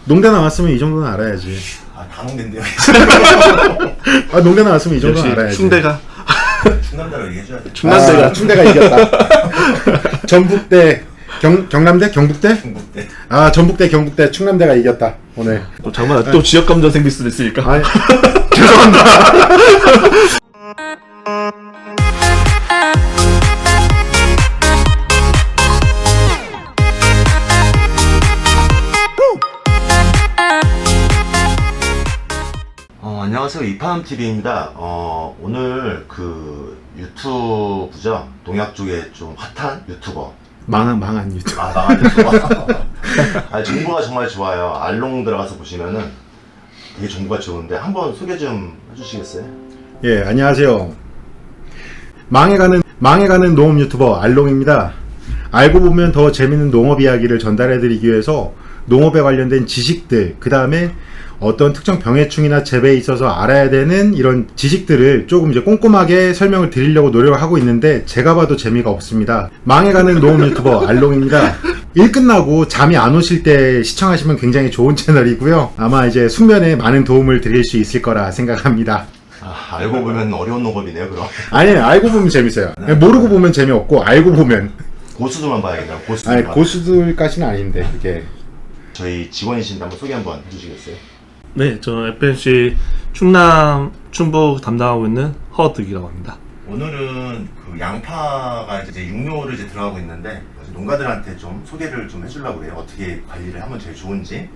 농대 나왔으면 이 정도는 알아야지. 아, 다 농대인데요. 아, 농대 나왔으면 이 정도는 역시 알아야지. 충대가 충남대로 얘기해줘야 돼. 충남대가 충대가 이겼다. 전북대 경남대 경북대? 중국대. 아, 전북대 경북대 충남대가 이겼다 오늘. 또 잠깐만 또 지역 감정 생길 수도 있으니까. 아니, 죄송합니다. 안녕하세요. 이파암TV입니다. 오늘 그 유튜브죠. 동약 쪽에 좀 핫한 유튜버. 망한 유튜브. 망한 유튜버. 정보가 정말 좋아요. 알롱 들어가서 보시면은 되게 정보가 좋은데 한번 소개 좀 해주시겠어요? 예, 안녕하세요. 망해가는 농업 유튜버 알롱입니다. 알고 보면 더 재밌는 농업 이야기를 전달해드리기 위해서 농업에 관련된 지식들, 그 다음에 어떤 특정 병해충이나 재배에 있어서 알아야 되는 이런 지식들을 조금 이제 꼼꼼하게 설명을 드리려고 노력을 하고 있는데 제가 봐도 재미가 없습니다. 망해가는 농업 유튜버 알롱입니다. 일 끝나고 잠이 안 오실 때 시청하시면 굉장히 좋은 채널이고요. 아마 이제 숙면에 많은 도움을 드릴 수 있을 거라 생각합니다. 알고 보면 어려운 농업이네요, 그럼. 아니, 알고 보면 재밌어요. 모르고 보면 재미없고 알고 보면. 고수들만 봐야겠다. 고수들만. 아니, 고수들까지는 아닌데 그게. 저희 직원이신데 한번 소개 한번 해주시겠어요? 네, 저 FMC 충남 충북 담당하고 있는 허득이라고 합니다. 오늘은 그 양파가 이제 육묘를 이제 들어가고 있는데 농가들한테 좀 소개를 좀 해주려고 해요. 어떻게 관리를 하면 제일 좋은지.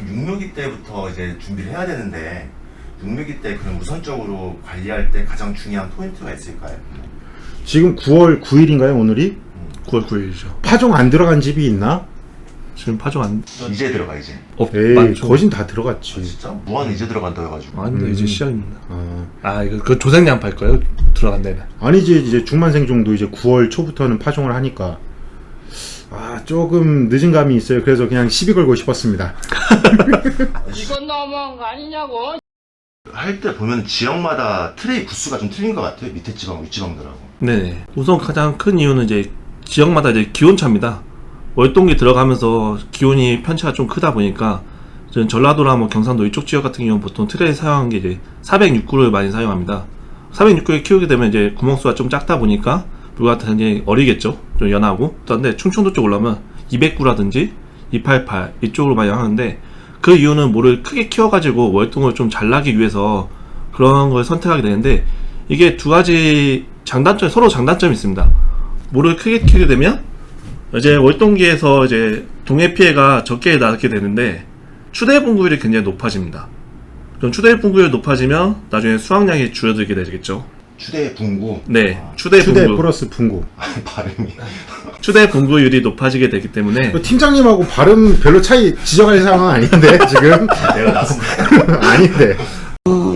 육묘기 때부터 이제 준비를 해야 되는데 육묘기 때 그럼 우선적으로 관리할 때 가장 중요한 포인트가 있을까요? 지금 9월 9일인가요, 오늘이? 9월 9일이죠. 파종 안 들어간 집이 있나? 지금 파종 안 이제 들어가 이제. 에이, 많죠. 거진 다 들어갔지. 진짜? 무한 이제 들어간다 해가지고. 아닙니다. 이제 시작입니다. 아, 이거 그 조생양파일 거예요. 들어간 데는. 아니지, 이제 중만생종도 이제 9월 초부터는 파종을 하니까. 조금 늦은 감이 있어요. 그래서 그냥 시비 걸고 싶었습니다. 이건 너무한 거 아니냐고. 할 때 보면 지역마다 트레이 부수가 좀 틀린 것 같아요. 밑에 지방, 윗지방들하고. 네. 우선 가장 큰 이유는 이제 지역마다 이제 기온차입니다. 월동기 들어가면서 기온이 편차가 좀 크다 보니까 저는 전라도나 뭐 경상도 이쪽 지역 같은 경우는 보통 트레이 사용하는 게 이제 406구를 많이 사용합니다. 406구를 키우게 되면 이제 구멍수가 좀 작다 보니까 물과 굉장히 어리겠죠. 좀 연하고. 그런데 충청도 쪽 올라오면 209라든지 288 이쪽으로 많이 하는데 그 이유는 모를 크게 키워가지고 월동을 좀 잘 나기 위해서 그런 걸 선택하게 되는데 이게 두 가지 서로 장단점이 있습니다. 모를 크게 키우게 되면 이제 월동기에서 이제 동해 피해가 적게 나게 되는데 추대 분구율이 굉장히 높아집니다. 그럼 추대 분구율이 높아지면 나중에 수확량이 줄어들게 되겠죠. 추대 분구. 네, 추대 추대 분구. 플러스 분구. 발음이. 추대 분구율이 높아지게 되기 때문에 팀장님하고 발음 별로 차이 지적할 상황은 아닌데, 지금? 내가 나섰네. 아닌데.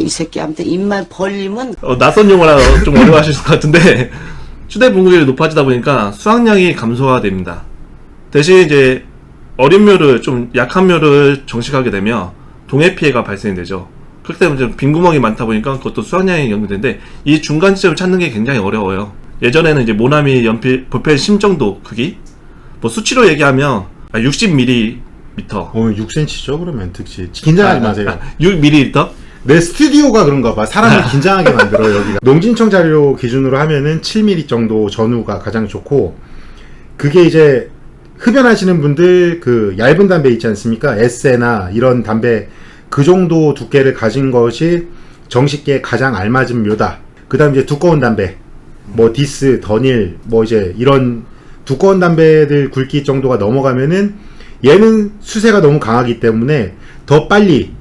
이 새끼한테 입만 벌리면 낯선 용어라 좀 어려워하실 것 같은데 추대 분구율이 높아지다 보니까 수확량이 감소가 됩니다. 대신 이제 어린 묘를 좀 약한 묘를 정식하게 되면 동해 피해가 발생이 되죠. 그렇기 때문에 좀 빈 구멍이 많다 보니까 그것도 수확량이 연결되는데 이 중간 지점을 찾는 게 굉장히 어려워요. 예전에는 이제 모나미 연필 볼펜 심 정도 크기, 뭐 수치로 얘기하면 60mm. 6cm죠, 그러면 득시. 긴장하지 마세요. 6mm? 내 스튜디오가 그런가 봐. 사람을 긴장하게 만들어, 여기가. 농진청 자료 기준으로 하면은 7mm 정도 전후가 가장 좋고, 그게 이제 흡연하시는 분들 그 얇은 담배 있지 않습니까? 에세나 이런 담배 그 정도 두께를 가진 것이 정식계에 가장 알맞은 묘다. 그 다음 이제 두꺼운 담배, 뭐 디스, 더닐, 뭐 이제 이런 두꺼운 담배들 굵기 정도가 넘어가면은 얘는 수세가 너무 강하기 때문에 더 빨리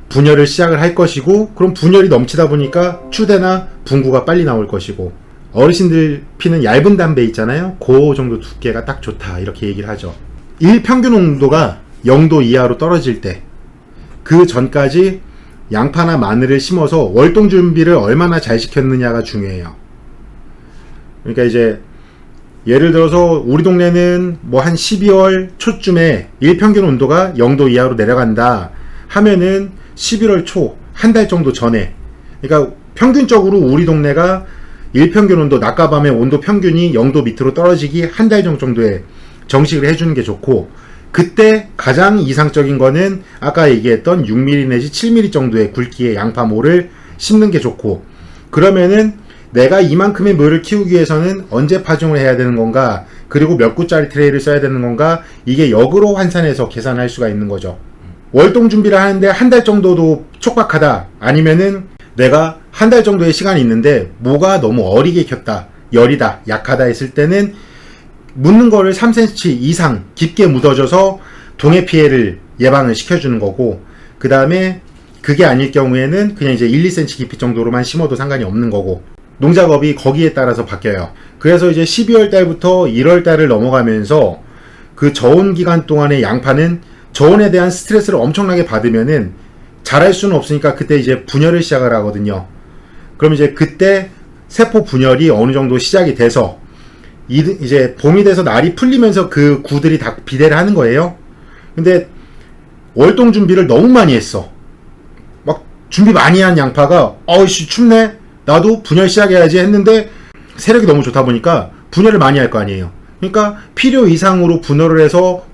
분열을 시작을 할 것이고, 그럼 분열이 넘치다 보니까 추대나 분구가 빨리 나올 것이고, 어르신들 피는 얇은 담배 있잖아요. 그 정도 두께가 딱 좋다, 이렇게 얘기를 하죠. 일평균 온도가 0도 이하로 떨어질 때, 그 전까지 양파나 마늘을 심어서 월동 준비를 얼마나 잘 시켰느냐가 중요해요. 그러니까 이제 예를 들어서 우리 동네는 뭐 한 12월 초쯤에 일평균 온도가 0도 이하로 내려간다 하면은 11월 초, 한 달 정도 전에, 그러니까 평균적으로 우리 동네가 일평균 온도, 낮과 밤의 온도 평균이 0도 밑으로 떨어지기 한 달 정도에 정식을 해주는 게 좋고, 그때 가장 이상적인 거는 아까 얘기했던 6mm 내지 7mm 정도의 굵기의 양파모를 심는 게 좋고, 그러면은 내가 이만큼의 묘를 키우기 위해서는 언제 파종을 해야 되는 건가, 그리고 몇 구짜리 트레이를 써야 되는 건가, 이게 역으로 환산해서 계산할 수가 있는 거죠. 월동 준비를 하는데 한 달 정도도 촉박하다, 아니면은 내가 한 달 정도의 시간이 있는데 모가 너무 어리게 켰다, 열이다, 약하다 했을 때는 묻는 거를 3cm 이상 깊게 묻어줘서 동해 피해를 예방을 시켜주는 거고, 그 다음에 그게 아닐 경우에는 그냥 이제 1, 2cm 깊이 정도로만 심어도 상관이 없는 거고, 농작업이 거기에 따라서 바뀌어요. 그래서 이제 12월 달부터 1월 달을 넘어가면서 그 저온 기간 동안의 양파는 저온에 대한 스트레스를 엄청나게 받으면은 자랄 수는 없으니까 그때 이제 분열을 시작을 하거든요. 그럼 이제 그때 세포 분열이 어느 정도 시작이 돼서 이제 봄이 돼서 날이 풀리면서 그 구들이 다 비대를 하는 거예요. 근데 월동 준비를 너무 많이 했어. 막 준비 많이 한 양파가 어이씨 춥네, 나도 분열 시작해야지 했는데 세력이 너무 좋다 보니까 분열을 많이 할 거 아니에요. 그러니까 필요 이상으로 분열을 해서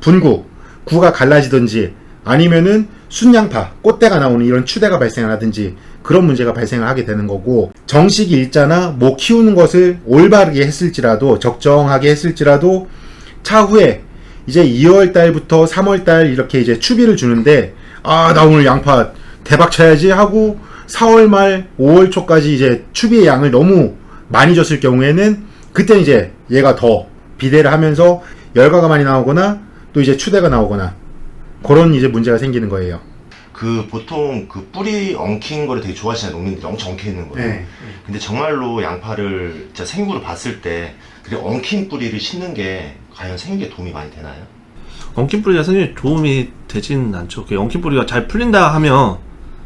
구가 갈라지든지, 아니면은 순양파, 꽃대가 나오는 이런 추대가 발생을 하든지 그런 문제가 발생을 하게 되는 거고, 정식 일자나 모 키우는 것을 올바르게 했을지라도, 적정하게 했을지라도 차후에 이제 2월 달부터 3월 달 이렇게 이제 추비를 주는데, 아, 나 오늘 양파 대박 쳐야지 하고 4월 말 5월 초까지 이제 추비의 양을 너무 많이 줬을 경우에는 그때 이제 얘가 더 비대를 하면서 열과가 많이 나오거나 또 이제 추대가 나오거나 그런 이제 문제가 생기는 거예요. 그 보통 그 뿌리 엉킨 거를 되게 좋아하시는 농민들이 엄청 엉켜 있는 거예요. 네. 근데 정말로 양파를 진짜 생구로 봤을 때 그래 엉킨 뿌리를 심는 게 과연 생기에 도움이 많이 되나요? 엉킨 뿌리가 생존에 도움이 되진 않죠. 그 엉킨 뿌리가 잘 풀린다 하면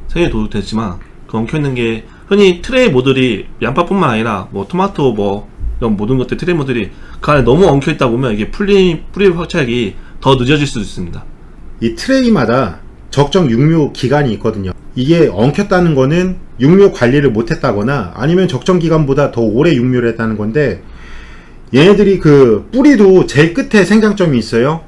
생존에 도움이 되지만, 그 엉켜있는 게 흔히 트레이 모들이 양파뿐만 아니라 뭐 토마토 뭐 이런 모든 것들 트레이 모들이 그 안에 너무 엉켜있다 보면 이게 뿌리 확착이 더 늦어질 수도 있습니다. 이 트레이마다 적정 육묘 기간이 있거든요. 이게 엉켰다는 거는 육묘 관리를 못했다거나 아니면 적정 기간보다 더 오래 육묘를 했다는 건데, 얘네들이 그 뿌리도 제일 끝에 생장점이 있어요.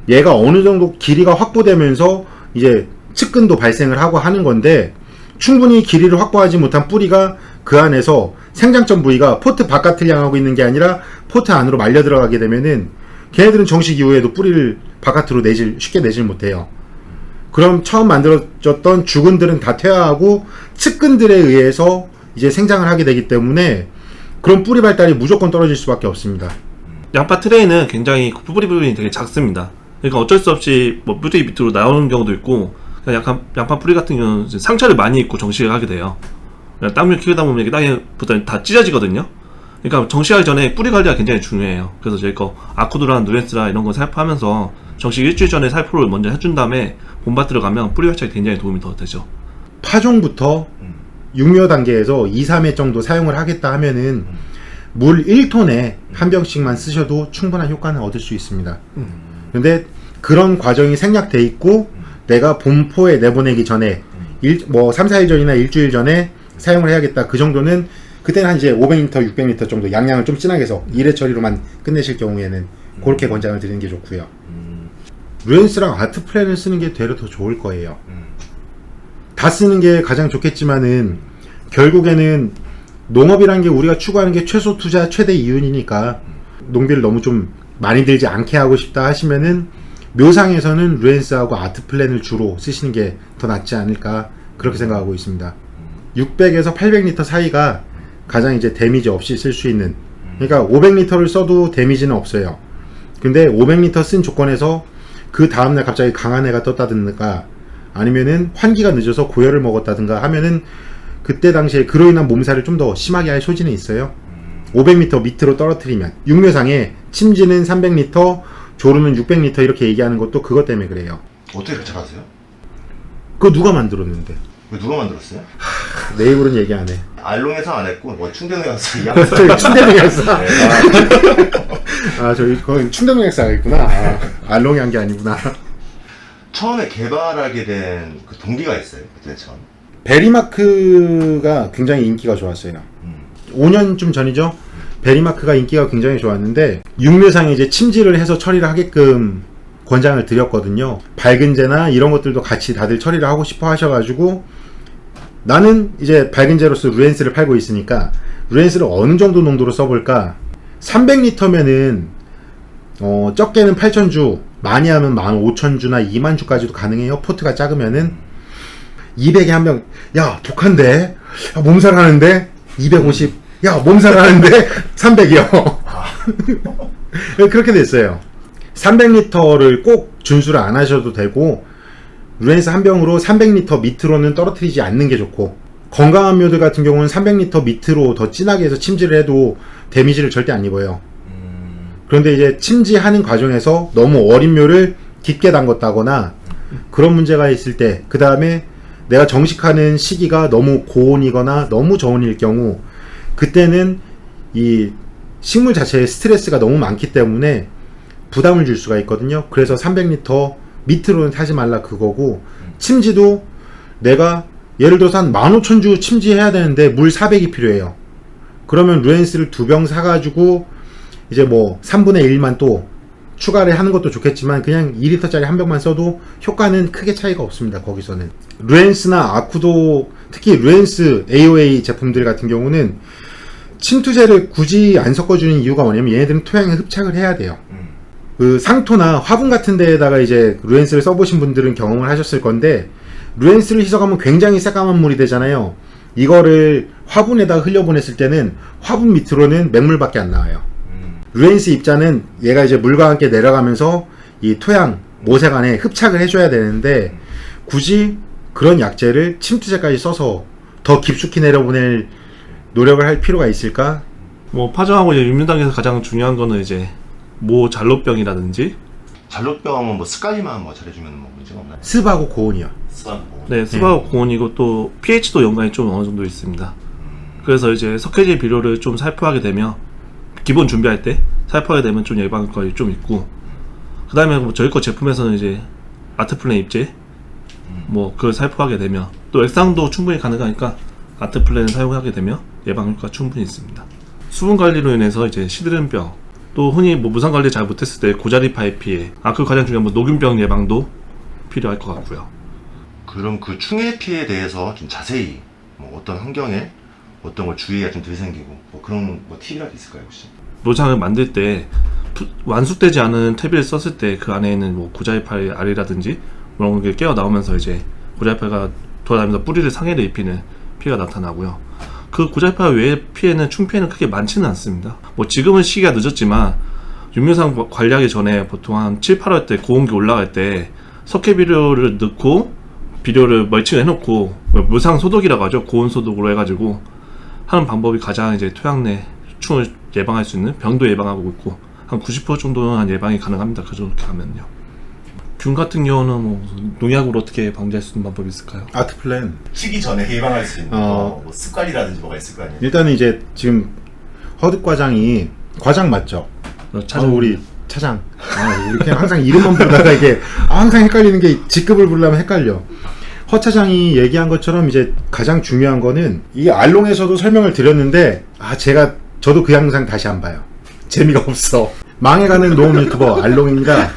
얘가 어느 정도 길이가 확보되면서 이제 측근도 발생을 하고 하는 건데, 충분히 길이를 확보하지 못한 뿌리가 그 안에서 생장점 부위가 포트 바깥을 향하고 있는 게 아니라 포트 안으로 말려 들어가게 되면은 걔네들은 정식 이후에도 뿌리를 바깥으로 쉽게 내질 못해요. 그럼 처음 만들어졌던 주근들은 다 퇴화하고 측근들에 의해서 이제 생장을 하게 되기 때문에 그런 뿌리 발달이 무조건 떨어질 수밖에 없습니다. 양파 트레이는 굉장히 뿌리 부분이 되게 작습니다. 그러니까 어쩔 수 없이 뭐 뿌리 밑으로 나오는 경우도 있고, 약간 양파 뿌리 같은 경우는 상처를 많이 입고 정식을 하게 돼요. 땅을 키우다 보면 이게 땅에부터 다 찢어지거든요. 그러니까 정식하기 전에 뿌리 관리가 굉장히 중요해요. 그래서 저희 거 아쿠드라, 누렌스라 이런 거 살포하면서 정식 일주일 전에 살포를 먼저 해준 다음에 봄밭 들어가면 뿌리 활착에 굉장히 도움이 더 되죠. 파종부터 육묘 단계에서 2, 3회 정도 사용을 하겠다 하면은 물 1톤에 한 병씩만 쓰셔도 충분한 효과는 얻을 수 있습니다. 근데 그런 과정이 생략돼 있고 내가 봄포에 내보내기 전에 3, 4일 전이나 일주일 전에 사용을 해야겠다, 그 정도는 그때는 한 이제 500L, 600L 정도 양량을 좀 진하게 해서 1회 처리로만 끝내실 경우에는 그렇게 권장을 드리는 게 좋고요. 루엔스랑 아트 플랜을 쓰는 게 되려 더 좋을 거예요. 다 쓰는 게 가장 좋겠지만은 결국에는 농업이라는 게 우리가 추구하는 게 최소 투자 최대 이윤이니까 농비를 너무 좀 많이 들지 않게 하고 싶다 하시면은 묘상에서는 루엔스하고 아트 플랜을 주로 쓰시는 게 더 낫지 않을까, 그렇게 생각하고 있습니다. 600에서 800L 사이가 가장 이제 데미지 없이 쓸 수 있는, 그러니까 500L를 써도 데미지는 없어요. 근데 500L 쓴 조건에서 그 다음날 갑자기 강한 해가 떴다든가 아니면은 환기가 늦어서 고열을 먹었다든가 하면은 그때 당시에 그로 인한 몸살을 좀 더 심하게 할 소지는 있어요. 500m 밑으로 떨어뜨리면, 육묘상에 침지는 300L, 조루는 600L 이렇게 얘기하는 것도 그것 때문에 그래요. 어떻게 그렇게 잘하세요? 그거 누가 만들었는데? 누가 만들었어요? 내 입으로는 얘기 안 해. 알롱에서 안 했고 뭐 충대농약사 저기 충대농약사. 저기 거기 충대농약사가 있구나. 알롱이 한 게 아니구나. 처음에 개발하게 된 그 동기가 있어요, 그때 처음. 베리마크가 굉장히 인기가 좋았어요. 5년쯤 전이죠. 베리마크가 인기가 굉장히 좋았는데 육묘상에 이제 침지를 해서 처리를 하게끔 권장을 드렸거든요. 밝은제나 이런 것들도 같이 다들 처리를 하고 싶어 하셔가지고 나는 이제 밝은제로서 루엔스를 팔고 있으니까 루엔스를 어느 정도 농도로 써볼까. 300리터면은 적게는 8,000주, 많이 하면 15,000주나 20,000주까지도 가능해요. 포트가 작으면은 200에 한 병, 야 독한데, 야, 몸살하는데 250, 야 몸살하는데 300이요. 그렇게 됐어요. 300리터를 꼭 준수를 안 하셔도 되고 루엔스 한 병으로 300리터 밑으로는 떨어뜨리지 않는 게 좋고, 건강한 묘들 같은 경우는 300리터 밑으로 더 진하게 해서 침지를 해도 데미지를 절대 안 입어요. 그런데 이제 침지하는 과정에서 너무 어린 묘를 깊게 담궜다거나 그런 문제가 있을 때, 그 다음에 내가 정식하는 시기가 너무 고온이거나 너무 저온일 경우, 그때는 이 식물 자체에 스트레스가 너무 많기 때문에 부담을 줄 수가 있거든요. 그래서 300리터 밑으로는 타지 말라 그거고, 침지도 내가 예를 들어서 한 15,000주 침지해야 되는데 물 400이 필요해요. 그러면 루엔스를 2병 사가지고 이제 뭐 3분의 1만 또 추가를 하는 것도 좋겠지만 그냥 2리터짜리 한 병만 써도 효과는 크게 차이가 없습니다. 거기서는 루엔스나 아쿠도, 특히 루엔스 AOA 제품들 같은 경우는 침투제를 굳이 안 섞어주는 이유가 뭐냐면 얘네들은 토양에 흡착을 해야 돼요. 그 상토나 화분 같은 데에다가 이제 루엔스를 써보신 분들은 경험을 하셨을 건데, 루엔스를 희석하면 굉장히 새까만 물이 되잖아요. 이거를 화분에다 흘려보냈을 때는 화분 밑으로는 맹물밖에 안 나와요. 루엔스 입자는 얘가 이제 물과 함께 내려가면서 이 토양 모색 안에 흡착을 해줘야 되는데, 굳이 그런 약재를 침투제까지 써서 더 깊숙이 내려보낼 노력을 할 필요가 있을까? 뭐 파종하고 이제 육류 단계에서 가장 중요한 거는 이제 모 잘로병이라든지, 잘로병은 뭐 습관리만 뭐 잘해주면 뭐 문제가 없나요? 습하고 고온이요. 습하고. 네, 습하고 고온이고 또 pH도 연관이 좀 어느 정도 있습니다. 그래서 이제 석회질 비료를 좀 살포하게 되면, 기본 준비할 때 살포하게 되면 좀 예방효과가 좀 있고, 그 다음에 뭐 저희 거 제품에서는 이제 아트플랜 입제 뭐 그걸 살포하게 되면, 또 액상도 충분히 가능하니까 아트플랜을 사용하게 되면 예방효과가 충분히 있습니다. 수분 관리로 인해서 이제 시드름병, 또 흔히 뭐 무상 관리 잘 못했을 때 고자리파의 피해, 그 가장 중요한 뭐 노균병 예방도 필요할 것 같고요. 그럼 그 충해 피해에 대해서 좀 자세히 뭐 어떤 환경에 어떤 걸 주의해야 좀 덜 생기고 뭐 그런 뭐 팁이라도 있을까요 혹시? 노장을 만들 때 완숙되지 않은 퇴비를 썼을 때 그 안에 있는 뭐 고자리파의 알이라든지 그런 게 깨어 나오면서 이제 고자리파가 돌아다니면서 뿌리를 상해를 입히는 피해가 나타나고요. 그 고자리파 외의 피해는 충피해는 크게 많지는 않습니다. 뭐 지금은 시기가 늦었지만 육류상 관리하기 전에 보통 한 7, 8월 때 고온기 올라갈 때 석회 비료를 넣고 비료를 멀칭을 해놓고 무상 소독이라고 하죠. 고온 소독으로 해가지고 하는 방법이 가장 이제 토양 내 충을 예방할 수 있는, 병도 예방하고 있고 한 90% 정도는 한 예방이 가능합니다. 그렇게 하면요. 균 같은 경우는 뭐 농약으로 어떻게 방지할 수 있는 방법이 있을까요? 아트플랜. 치기 전에 예방할 수 있는 뭐 습관이라든지 뭐가 있을 거 아니에요? 일단은 이제 지금 허득 과장이, 과장 맞죠? 우리 차장. 우리 그냥 항상 이름만 부르다가 이게 항상 헷갈리는 게, 직급을 부르려면 헷갈려. 허 차장이 얘기한 것처럼 이제 가장 중요한 거는, 이 알롱에서도 설명을 드렸는데 저도 그 영상 다시 안 봐요. 재미가 없어. 망해가는 농업 유튜버 알롱입니다.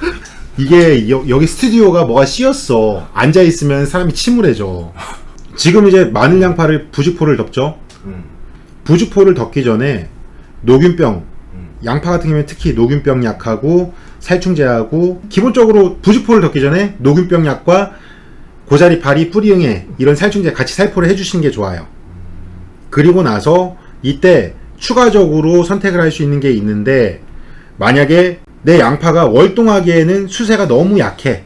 이게 여기 스튜디오가 뭐가 씌었어. 앉아있으면 사람이 침울해져. 지금 이제 마늘 양파를 부직포를 덮죠. 부직포를 덮기 전에 노균병, 양파 같은 경우에 특히 노균병 약하고 살충제하고, 기본적으로 부직포를 덮기 전에 노균병 약과 고자리 파리 뿌리응애 이런 살충제 같이 살포를 해주시는 게 좋아요. 그리고 나서 이때 추가적으로 선택을 할 수 있는 게 있는데, 만약에 내 양파가 월동하기에는 수세가 너무 약해,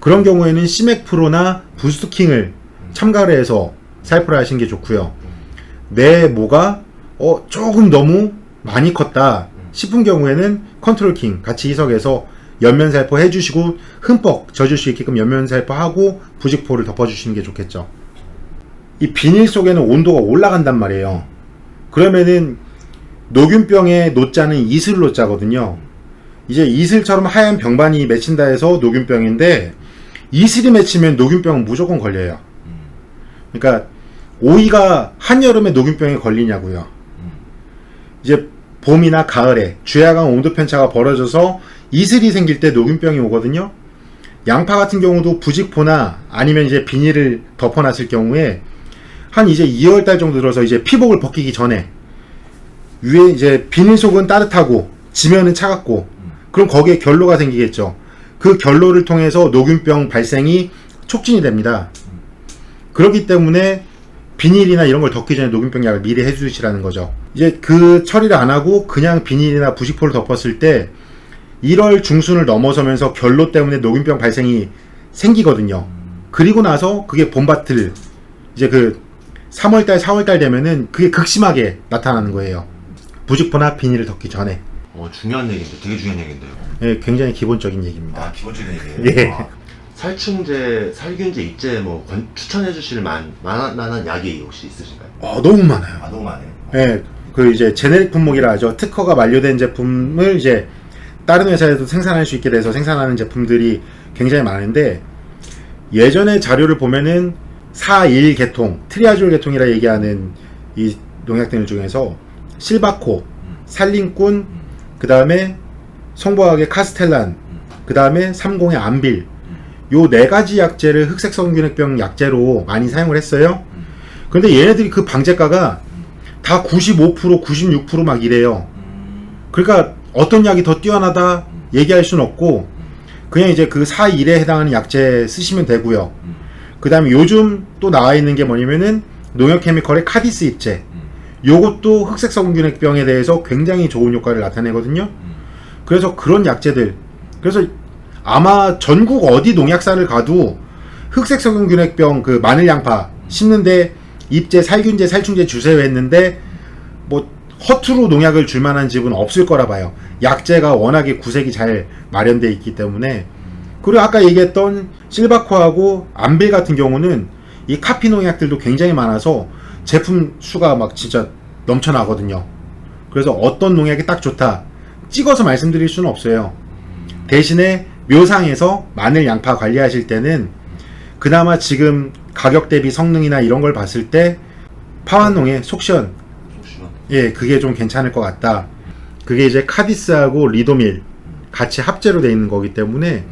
그런 경우에는 시맥프로나 부스트킹을 첨가를 해서 살포를 하시는 게 좋고요. 내 모가 조금 너무 많이 컸다 싶은 경우에는 컨트롤킹 같이 희석해서 연면 살포 해주시고, 흠뻑 젖을 수 있게끔 연면 살포하고 부직포를 덮어주시는 게 좋겠죠. 이 비닐 속에는 온도가 올라간단 말이에요. 그러면은 노균병의 노자는 이슬 노자거든요. 이제 이슬처럼 하얀 병반이 맺힌다 해서 노균병인데, 이슬이 맺히면 노균병은 무조건 걸려요. 그러니까 오이가 한여름에 노균병에 걸리냐고요. 이제 봄이나 가을에 주야간 온도 편차가 벌어져서 이슬이 생길 때 녹균병이 오거든요. 양파 같은 경우도 부직포나 아니면 이제 비닐을 덮어놨을 경우에 한 이제 2월달 정도 들어서 이제 피복을 벗기기 전에 위에 이제 비닐 속은 따뜻하고 지면은 차갑고 그럼 거기에 결로가 생기겠죠. 그 결로를 통해서 녹균병 발생이 촉진이 됩니다. 그렇기 때문에 비닐이나 이런 걸 덮기 전에 녹균병 약을 미리 해주시라는 거죠. 이제 그 처리를 안 하고 그냥 비닐이나 부직포를 덮었을 때 1월 중순을 넘어서면서 결로 때문에 녹균병 발생이 생기거든요. 그리고 나서 그게 봄밭을 이제 그 3월달, 4월달 되면은 그게 극심하게 나타나는 거예요. 부직포나 비닐을 덮기 전에. 중요한 얘기인데, 되게 중요한 얘기인데요. 예, 굉장히 기본적인 얘기입니다. 아, 기본적인 얘기예요. 예. 살충제, 살균제, 입제 뭐 추천해 주실 만한 약이 혹시 있으신가요? 너무 많아요. 아, 너무 많아요. 예, 그 이제 제네릭 품목이라 하죠. 특허가 만료된 제품을 이제 다른 회사에도 생산할 수 있게 돼서 생산하는 제품들이 굉장히 많은데, 예전에 자료를 보면은 4,1 계통, 트리아졸 계통이라 얘기하는 이 농약들 중에서 실바코, 살림꾼, 그 다음에 성보학의 카스텔란, 그 다음에 30의 암빌, 요 4가지 약제를 흑색성균핵병 약제로 많이 사용을 했어요. 그런데 얘네들이 그 방제가가 다 95%, 96% 막 이래요. 그러니까 어떤 약이 더 뛰어나다 얘기할 수는 없고, 그냥 이제 그 4,1에 해당하는 약제 쓰시면 되고요. 그 다음에 요즘 또 나와 있는 게 뭐냐면은 농협케미컬의 카디스 입제, 요것도 흑색성균핵병에 대해서 굉장히 좋은 효과를 나타내거든요. 그래서 그런 약제들, 그래서 아마 전국 어디 농약사를 가도 흑색성균핵병 그 마늘 양파 심는데 입제, 살균제, 살충제 주세요 했는데 뭐 허투루 농약을 줄 만한 집은 없을 거라 봐요. 약제가 워낙에 구색이 잘 마련되어 있기 때문에. 그리고 아까 얘기했던 실바코하고 암빌 같은 경우는 이 카피 농약들도 굉장히 많아서 제품 수가 막 진짜 넘쳐나거든요. 그래서 어떤 농약이 딱 좋다 찍어서 말씀드릴 수는 없어요. 대신에 묘상에서 마늘 양파 관리하실 때는 그나마 지금 가격 대비 성능이나 이런 걸 봤을 때 파완농의 속시원, 예, 그게 좀 괜찮을 것 같다. 그게 이제 카디스하고 리도밀 같이 합제로 되어 있는 거기 때문에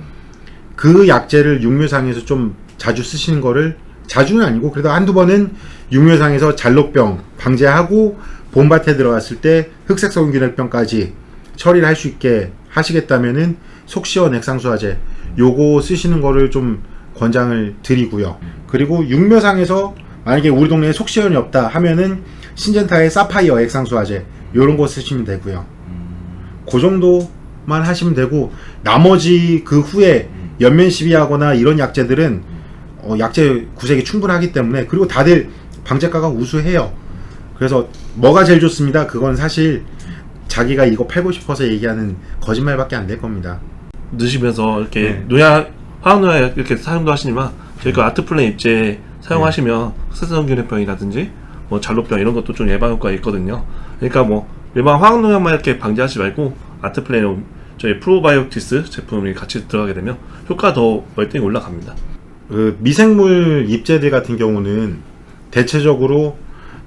그 약제를 육묘상에서 좀 자주 쓰시는 거를, 자주는 아니고 그래도 한두 번은 육묘상에서 잘록병 방제하고 봄밭에 들어갔을 때 흑색성균핵병까지 처리를 할 수 있게 하시겠다면은 속시원 액상수화제 요거 쓰시는 거를 좀 권장을 드리고요. 그리고 육묘상에서 만약에 우리 동네에 속시원이 없다 하면은 신젠타의 사파이어 액상수화제 요런 거 쓰시면 되고요. 그 정도만 하시면 되고, 나머지 그 후에 연면 시비하거나 이런 약제들은 약제 구색이 충분하기 때문에, 그리고 다들 방제가가 우수해요. 그래서 뭐가 제일 좋습니다, 그건 사실 자기가 이거 팔고 싶어서 얘기하는 거짓말밖에 안 될 겁니다. 넣으시면서 이렇게 농약, 화학농약 이렇게 사용도 하시지만 저희 그 아트플랜 입제 사용하시면 흑색성균핵병이라든지 뭐 잘록병 이런 것도 좀 예방 효과가 있거든요. 그러니까 뭐 일반 화학농약만 이렇게 방지하지 말고 아트플랜 저희 프로바이오틱스 제품이 같이 들어가게 되면 효과가 더 월등히 올라갑니다. 그 미생물 입제들 같은 경우는 대체적으로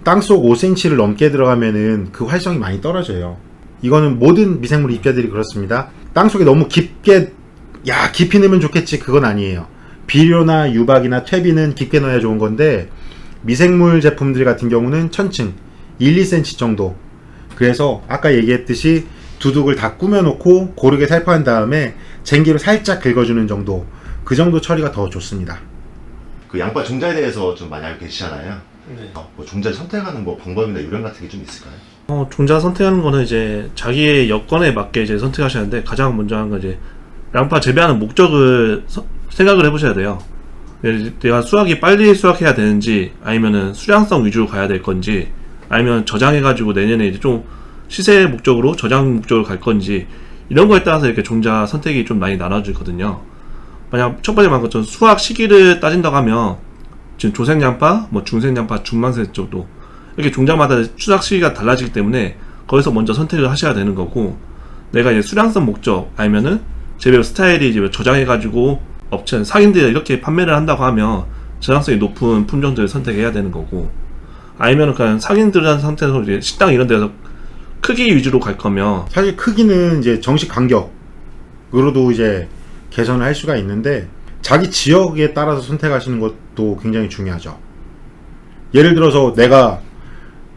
땅속 5cm를 넘게 들어가면은 그 활성이 많이 떨어져요. 이거는 모든 미생물 입제들이 그렇습니다. 땅속에 너무 깊게, 야 깊이 넣으면 좋겠지, 그건 아니에요. 비료나 유박이나 퇴비는 깊게 넣어야 좋은 건데, 미생물 제품들 같은 경우는 천층 1, 2cm 정도. 그래서 아까 얘기했듯이 두둑을 다 꾸며놓고 고르게 살포한 다음에 쟁기로 살짝 긁어주는 정도, 그 정도 처리가 더 좋습니다. 그 양파 종자에 대해서 좀 많이 알고 계시잖아요. 네. 뭐 종자를 선택하는 뭐 방법이나 요령 같은 게 좀 있을까요? 종자 선택하는 거는 이제 자기의 여건에 맞게 이제 선택하시는데, 가장 먼저 하는 건 이제 양파 재배하는 목적을 생각을 해보셔야 돼요. 내가 수확이 빨리 수확해야 되는지, 아니면은 수량성 위주로 가야 될 건지, 아니면 저장해가지고 내년에 이제 좀 시세 목적으로 저장 목적으로 갈 건지, 이런 거에 따라서 이렇게 종자 선택이 좀 많이 나눠지거든요. 만약 첫 번째 말한 것처럼 수확 시기를 따진다고 하면 지금 조생양파, 뭐 중생양파, 중만세 정도 이렇게 종자마다 수확 시기가 달라지기 때문에 거기서 먼저 선택을 하셔야 되는 거고, 내가 이제 수량성 목적 아니면은 재배 스타일이 이제 저장해가지고 업체 상인들 이렇게 판매를 한다고 하면 저장성이 높은 품종들을 선택해야 되는 거고, 아니면은 그냥 상인들한 상태에서 이제 식당 이런 데서 크기 위주로 갈 거면 사실 크기는 이제 정식 간격 으로도 이제 개선을 할 수가 있는데 자기 지역에 따라서 선택하시는 것도 굉장히 중요하죠. 예를 들어서 내가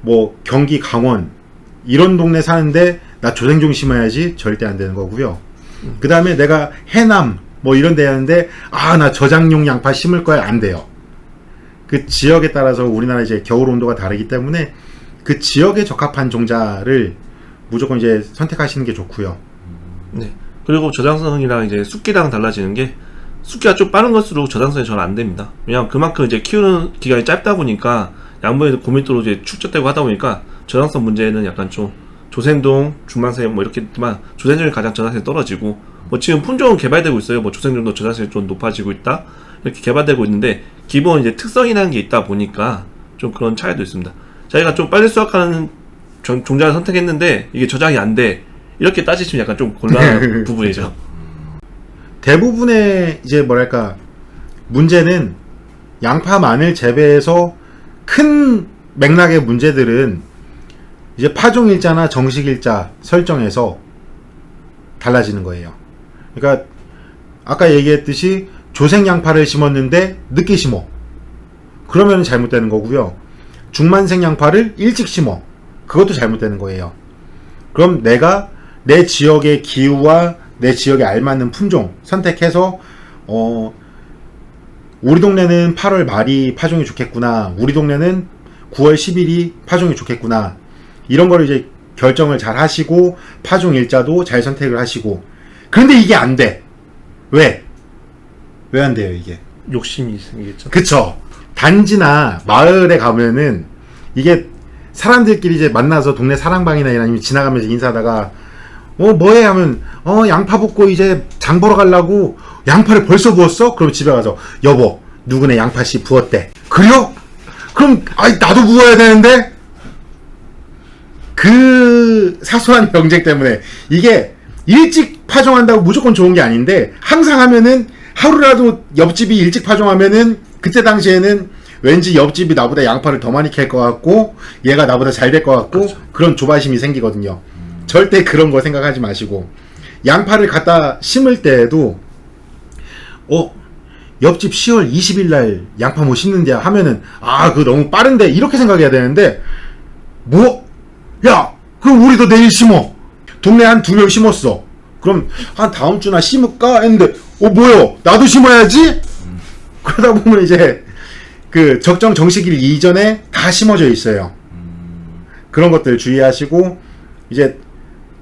뭐 경기 강원 이런 동네 사는데 나 조생종 심어야지 절대 안 되는 거고요. 그 다음에 내가 해남 뭐 이런 데 하는데 나 저장용 양파 심을 거야 안 돼요. 그 지역에 따라서 우리나라 이제 겨울 온도가 다르기 때문에 그 지역에 적합한 종자를 무조건 이제 선택하시는 게 좋고요. 네. 그리고 저장성이랑 이제 숫기랑 달라지는 게 숫기가 좀 빠른 것수록 저장성이 잘 안 됩니다. 왜냐하면 그만큼 이제 키우는 기간이 짧다 보니까 양분이 고밀도로 이제 축적되고 하다 보니까 저장성 문제는 약간 좀 조생동, 중만생 뭐 이렇게 있지만 조생종이 가장 저장성이 떨어지고 뭐 지금 품종은 개발되고 있어요. 뭐 조생종도 저장성이 좀 높아지고 있다 이렇게 개발되고 있는데 기본 이제 특성이라는 게 있다 보니까 좀 그런 차이도 있습니다. 자기가 좀 빨리 수확하는 종자를 선택했는데 이게 저장이 안 돼. 이렇게 따지시면 약간 좀 곤란한 부분이죠. 대부분의 이제 뭐랄까 문제는 양파 마늘 재배에서 큰 맥락의 문제들은 이제 파종일자나 정식일자 설정에서 달라지는 거예요. 그러니까 아까 얘기했듯이 조생 양파를 심었는데 늦게 심어. 그러면 잘못되는 거고요. 중만생 양파를 일찍 심어. 그것도 잘못되는 거예요. 그럼 내가 내 지역의 기후와 내 지역에 알맞는 품종 선택해서 우리 동네는 8월 말이 파종이 좋겠구나. 우리 동네는 9월 10일이 파종이 좋겠구나. 이런 거를 이제 결정을 잘 하시고 파종 일자도 잘 선택을 하시고. 그런데 이게 안 돼. 왜? 왜 안 돼요, 이게? 욕심이 생기겠죠. 그쵸. 단지나 마을에 가면은 이게 사람들끼리 이제 만나서 동네 사랑방이나 아니면 지나가면서 인사하다가 뭐해 하면 양파 붓고 이제 장 보러 가려고 양파를 벌써 부었어? 그럼 집에 가서 여보 누구네 양파씨 부었대. 그래요? 그럼 나도 부어야 되는데? 그 사소한 경쟁 때문에 이게 일찍 파종한다고 무조건 좋은 게 아닌데 항상 하면은 하루라도 옆집이 일찍 파종하면은 그때 당시에는 왠지 옆집이 나보다 양파를 더 많이 캘 것 같고 얘가 나보다 잘 될 것 같고 그렇죠. 그런 조바심이 생기거든요. 절대 그런 거 생각하지 마시고 양파를 갖다 심을 때에도 옆집 10월 20일 날 양파 뭐 심는데 하면은 그거 너무 빠른데 이렇게 생각해야 되는데 야 그럼 우리도 내일 심어. 동네 한 2명 심었어. 그럼 한 다음 주나 심을까 했는데 뭐요 나도 심어야지. 그러다 보면 이제 그 적정 정식일 이전에 다 심어져 있어요. 그런 것들 주의하시고 이제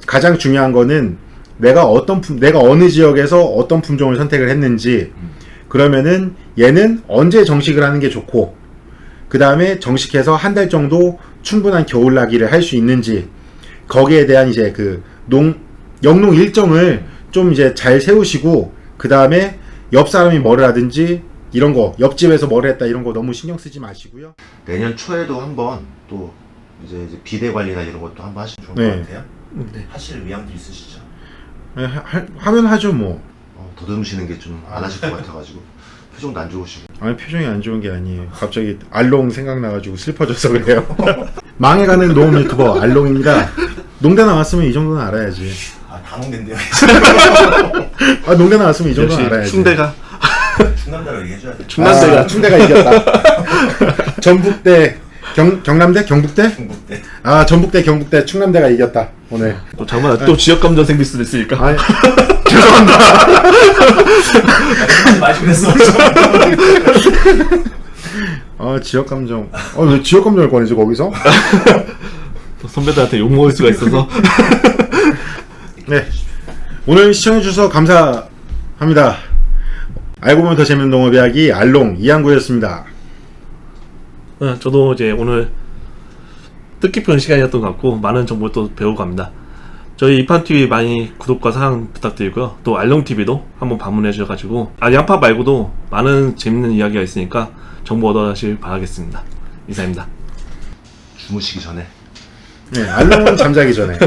가장 중요한 거는 내가 어느 지역에서 어떤 품종을 선택을 했는지. 그러면은 얘는 언제 정식을 하는 게 좋고 그 다음에 정식해서 한 달 정도 충분한 겨울나기를 할 수 있는지 거기에 대한 이제 그 영농 일정을 좀 이제 잘 세우시고 그 다음에 옆 사람이 뭐를 하든지 이런 거 옆집에서 뭐를 했다 이런 거 너무 신경 쓰지 마시고요. 내년 초에도 한번 또 이제 비대 관리나 이런 것도 한번 하시면 좋을 네. 것 같아요. 네. 하실 의향도 있으시죠? 하면 하죠 뭐. 더듬으시는 게 좀 안 하실 것 같아가지고 표정도 안 좋으시고. 아니 표정이 안 좋은 게 아니에요. 갑자기 알롱 생각나가지고 슬퍼져서 그래요. 망해가는 농업 유튜버 알롱입니다. 농대 나왔으면 이 정도는 알아야지. 다 농대인데요. 농대 나왔으면 이 정도는 역시 알아야지. 충대가 충남대로 얘기해줘야 돼. 충대가 이겼다. 전북대 경남대 경북대? 중국대. 전북대 경북대 충남대가 이겼다 오늘. 또 장만 또 지역 감정 생길 수도 있으니까. 아니, 죄송합니다. 많이 그랬어. 지역 감정. 왜 지역 감정을 꺼내지 거기서? 또 선배들한테 욕 먹을 수가 있어서. 네. 오늘 시청해주셔서 감사합니다. 알고 보면 더 재밌는 농업 이야기 알롱 이한구였습니다. 저도 이제 오늘 뜻깊은 시간이었던 것 같고 많은 정보를 또 배우고 갑니다. 저희 이판TV 많이 구독과 사랑 부탁드리고요. 또 알롱TV도 한번 방문해 주셔가지고 양파 말고도 많은 재밌는 이야기가 있으니까 정보 얻어가시길 바라겠습니다. 이상입니다. 주무시기 전에. 네, 알롱은 잠자기 전에.